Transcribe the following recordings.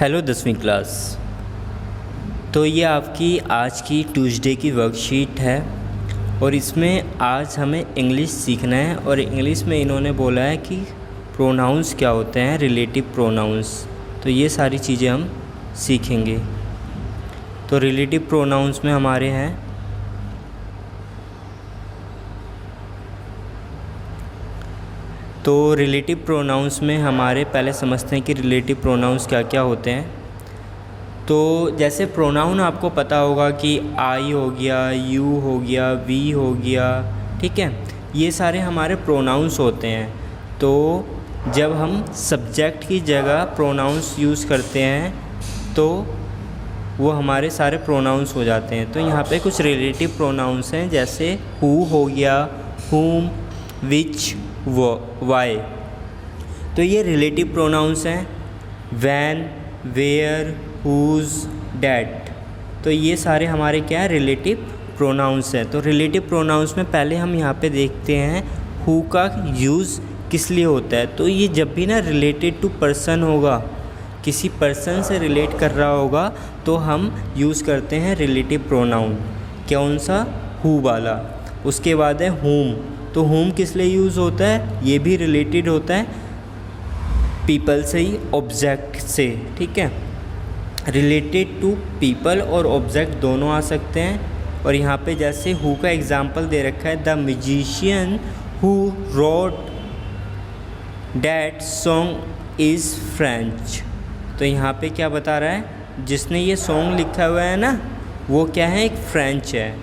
Hello 10वीं class. तो ये आपकी आज की ट्यूसडे की वर्कशीट है और इसमें आज हमें इंग्लिश सीखना है। और इंग्लिश में इन्होंने बोला है कि प्रोनाउंस क्या होते हैं, रिलेटिव प्रोनाउंस। तो ये सारी चीज़ें हम सीखेंगे। तो रिलेटिव प्रोनाउंस में हमारे हैं तो रिलेटिव प्रोनाउंस में हमारे पहले समझते हैं कि रिलेटिव प्रोनाउंस क्या क्या होते हैं। तो जैसे प्रोनाउन आपको पता होगा कि आई हो गया, यू हो गया, वी हो गया, ठीक है, ये सारे हमारे प्रोनाउंस होते हैं। तो जब हम सब्जेक्ट की जगह प्रोनाउंस यूज़ करते हैं तो वो हमारे सारे प्रोनाउंस हो जाते हैं। तो यहाँ पे कुछ रिलेटिव प्रोनाउंस हैं, जैसे हु हो गया, हुम, विच, वाई। तो ये रिलेटिव प्रोनाउंस हैं। When, where, whose, that. तो ये सारे हमारे क्या है, रिलेटिव प्रोनाउंस हैं। तो रिलेटिव प्रोनाउंस में पहले हम यहाँ पे देखते हैं हु का यूज़ किस लिए होता है। तो ये जब भी ना रिलेटेड टू पर्सन होगा, किसी पर्सन से रिलेट कर रहा होगा, तो हम यूज़ करते हैं रिलेटिव प्रोनाउन। कौन सा, हु वाला। उसके बाद है हुम। तो हुम किस लिए यूज़ होता है, ये भी रिलेटेड होता है पीपल से ही, ऑब्जेक्ट से, ठीक है। रिलेटेड टू पीपल और ऑब्जेक्ट दोनों आ सकते हैं। और यहाँ पे जैसे हु का एग्जांपल दे रखा है, the musician who wrote that song is French. तो यहाँ पे क्या बता रहा है, जिसने ये सॉन्ग लिखा हुआ है ना, वो क्या है, एक फ्रेंच है।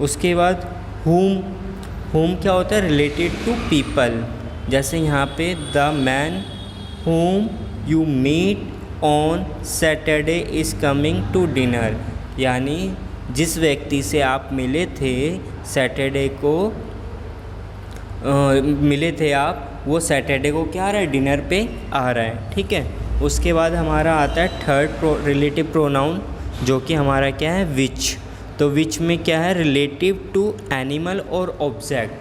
उसके बाद हुम क्या होता है, रिलेटेड टू पीपल। जैसे यहाँ पे the man whom you meet on Saturday is coming to dinner. यानी जिस व्यक्ति से आप मिले थे सैटरडे को, मिले थे आप, वो सैटरडे को क्या आ रहा है, डिनर पे आ रहा है, ठीक है। उसके बाद हमारा आता है थर्ड रिलेटिव प्रोनाउन, जो कि हमारा क्या है, विच। तो विच में क्या है, रिलेटिव टू एनिमल और ऑब्जेक्ट,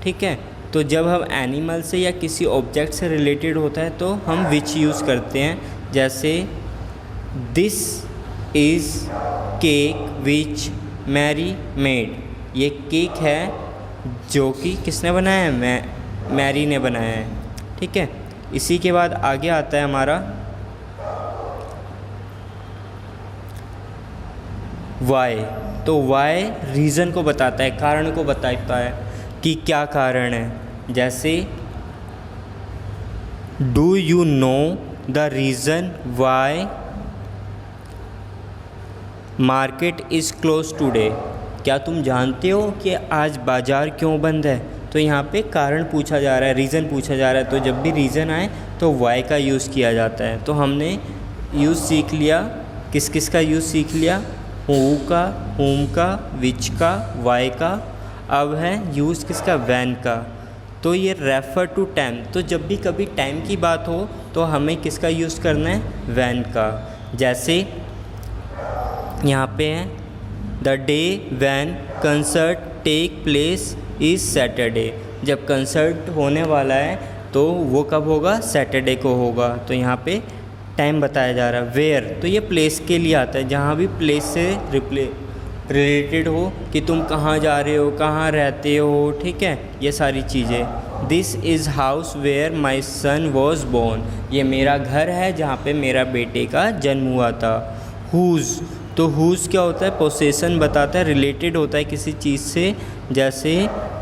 ठीक है। तो जब हम एनिमल से या किसी ऑब्जेक्ट से रिलेटेड होता है तो हम विच यूज़ करते हैं। जैसे this is cake which Mary made. ये केक है जो कि किसने बनाया है, मैरी ने बनाया है, ठीक है। इसी के बाद आगे आता है हमारा वाई। तो वाई रीज़न को बताता है, कारण को बताता है कि क्या कारण है। जैसे do you know the reason why market is close today. क्या तुम जानते हो कि आज बाज़ार क्यों बंद है। तो यहाँ पे कारण पूछा जा रहा है, रीज़न पूछा जा रहा है। तो जब भी रीज़न आए तो वाई का यूज़ किया जाता है। तो हमने यूज़ सीख लिया, किस किस का यूज़ सीख लिया, हु का, हुम का, विच का, वाई का। अब है यूज़ किसका, वैन का। तो ये रेफ़र टू टाइम। तो जब भी कभी टाइम की बात हो तो हमें किसका यूज़ करना है, वैन का। जैसे यहाँ पे है the day when concert take place is Saturday. जब कंसर्ट होने वाला है तो वो कब होगा, सैटरडे को होगा। तो यहाँ पे टाइम बताया जा रहा है। वेयर, तो ये प्लेस के लिए आता है, जहाँ भी प्लेस से रिलेटेड हो कि तुम कहाँ जा रहे हो, कहाँ रहते हो, ठीक है, ये सारी चीज़ें। This is house where my son was born. ये मेरा घर है जहाँ पे मेरा बेटे का जन्म हुआ था। हुज़, तो हुज़ क्या होता है, पोसेसन बताता है, रिलेटेड होता है किसी चीज़ से। जैसे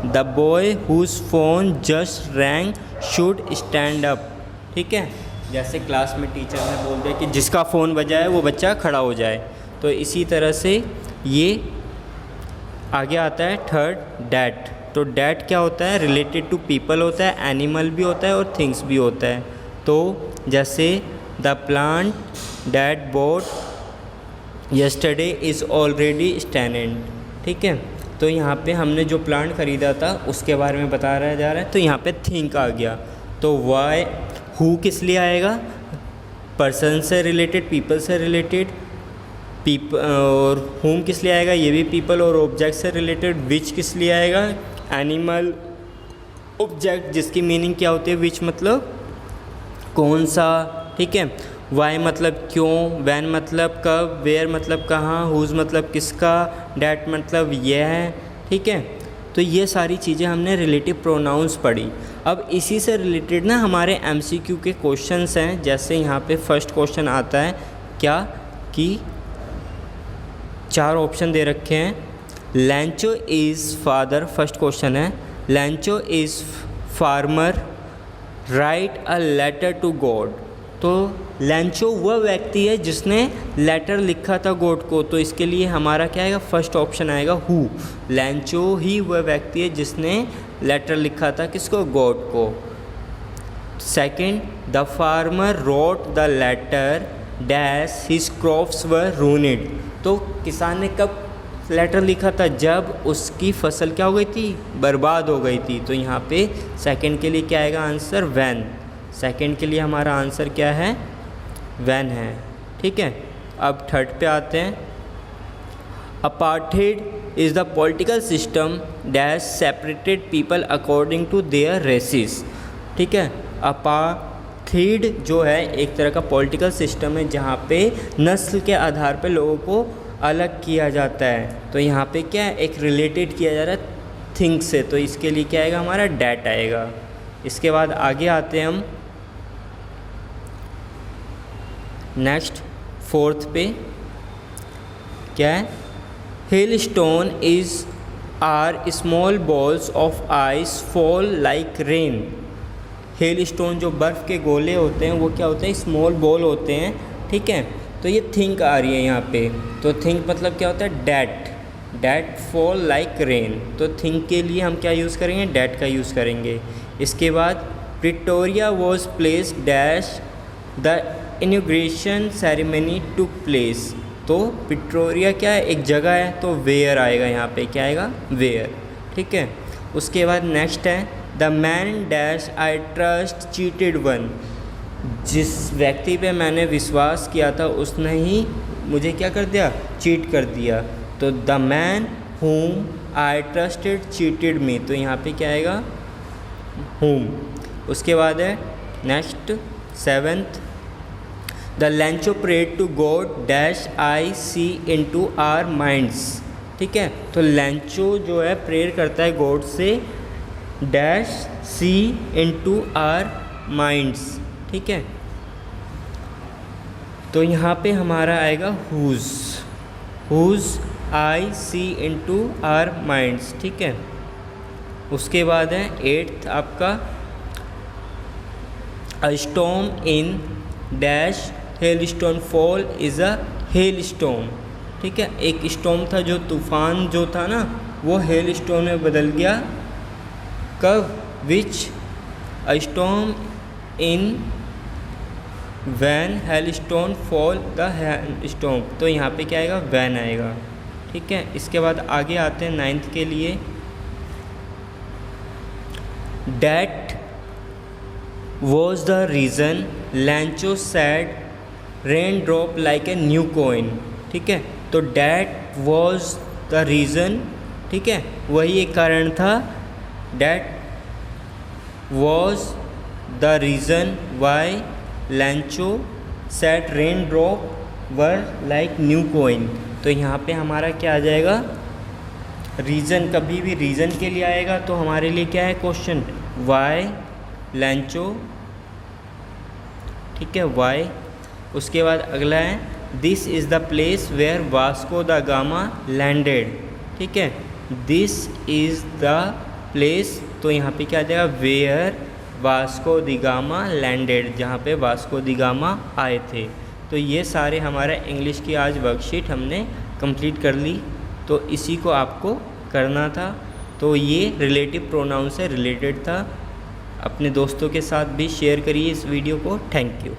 the boy who's phone just wrong should stand up, ठीक है। जैसे क्लास में टीचर ने बोल दिया कि जिसका फ़ोन बजा है वो बच्चा खड़ा हो जाए। तो इसी तरह से ये आगे आता है थर्ड, डैट। तो डैट क्या होता है, रिलेटेड टू पीपल होता है, एनिमल भी होता है और थिंग्स भी होता है। तो जैसे the plant that boat yesterday is already स्टैंडेड, ठीक है। तो यहाँ पे हमने जो प्लांट ख़रीदा था उसके बारे में बताया जा रहा है। तो यहाँ पे थिंक आ गया। तो वाई, हु किस लिए आएगा, पर्सन से रिलेटेड, पीपल से रिलेटेड, और होम किस लिए आएगा, ये भी पीपल और ऑब्जेक्ट से रिलेटेड। विच किस लिए आएगा, एनिमल, ऑब्जेक्ट, जिसकी मीनिंग क्या होती है, विच मतलब कौन सा, ठीक है। वाई मतलब क्यों, वैन मतलब कब, वेयर मतलब कहाँ, हुज़ मतलब किसका, डैट मतलब यह, ठीक है। तो ये सारी चीज़ें हमने रिलेटिव प्रोनाउंस पढ़ी। अब इसी से रिलेटेड ना हमारे एमसीक्यू के क्वेश्चंस हैं। जैसे यहाँ पे फर्स्ट क्वेश्चन आता है क्या कि 4 ऑप्शन दे रखे हैं। Lencho is father, first question है, Lencho is farmer, write a letter to God. तो लैंचो वह व्यक्ति है जिसने लेटर लिखा था गॉड को, तो इसके लिए हमारा क्या आएगा, फर्स्ट ऑप्शन आएगा हु। लैंचो ही वह व्यक्ति है जिसने लेटर लिखा था किसको, गॉड को। Second, the farmer wrote the letter dash his crops were ruined. तो किसान ने कब लेटर लिखा था, जब उसकी फसल क्या हो गई थी, बर्बाद हो गई थी। तो यहाँ पे सेकंड के लिए क्या आएगा आंसर, व्हेन। सेकंड के लिए हमारा आंसर क्या है, व्हेन है, ठीक है। अब थर्ड पे आते हैं। Apartheid is the political system dash separated people according to their races, ठीक है। अपार्थाइड जो है एक तरह का पॉलिटिकल सिस्टम है जहाँ पे नस्ल के आधार पे लोगों को अलग किया जाता है। तो यहाँ पे क्या है, एक रिलेटेड किया जा रहा है थिंग से, तो इसके लिए क्या आएगा हमारा, डैट आएगा। इसके बाद आगे आते हैं हम नेक्स्ट फोर्थ पे, क्या है, hailstone is are small balls of ice fall like rain. Hailstone जो बर्फ़ के गोले होते हैं वो क्या होते हैं, स्मॉल बॉल होते हैं, ठीक है। तो ये थिंक आ रही है यहाँ पे, तो थिंक मतलब क्या होता है, that, that fall like rain. तो थिंक के लिए हम क्या यूज़ करेंगे, डैट का यूज़ करेंगे। इसके बाद Pretoria was place dash the inauguration ceremony took place. तो प्रिटोरिया क्या है, एक जगह है, तो वेयर आएगा यहाँ पे, क्या आएगा, वेयर, ठीक है। उसके बाद नेक्स्ट है the man dash I trust cheated one. जिस व्यक्ति पे मैंने विश्वास किया था उसने ही मुझे क्या कर दिया, चीट कर दिया। तो the man whom I trusted cheated me. तो यहाँ पे क्या आएगा, whom। उसके बाद है नेक्स्ट सेवेंथ, द लैंचो prayed to God dash I see into our minds, ठीक है। तो लैंचो जो है प्रेयर करता है गॉड से, dash see into our minds, ठीक है। तो यहाँ पे हमारा आएगा whose I see into our minds, ठीक है। उसके बाद है एट्थ आपका, a storm in dash hailstone fall is a hailstorm, ठीक है। एक स्टॉर्म था, जो तूफ़ान जो था ना वो हेल स्टोन में बदल गया, कब, which a storm in when hailstone fall the hailstorm. तो यहाँ पे क्या आएगा, वैन आएगा, ठीक है। इसके बाद आगे आते हैं नाइन्थ के लिए, that was the reason लैंचो sad rain drop like a new coin, ठीक है। तो डैट वॉज द रीज़न, ठीक है, वही एक कारण था, that was the reason why लैंचो sad rain drop were like new coin. तो यहाँ पे हमारा क्या आ जाएगा, रीज़न। कभी भी रीज़न के लिए आएगा तो हमारे लिए क्या है क्वेश्चन, वाई लैंचो, ठीक है, वाई। उसके बाद अगला है this is the place where Vasco da Gama landed, ठीक है। दिस इज़ द प्लेस, तो यहाँ पे क्या आ जाएगा, where Vasco da Gama landed, जहाँ पे वास्को द गामा आए थे। तो ये सारे हमारा इंग्लिश की आज वर्कशीट हमने कंप्लीट कर ली। तो इसी को आपको करना था। तो ये रिलेटिव प्रोनाउन से रिलेटेड था। अपने दोस्तों के साथ भी शेयर करिए इस वीडियो को। Thank you.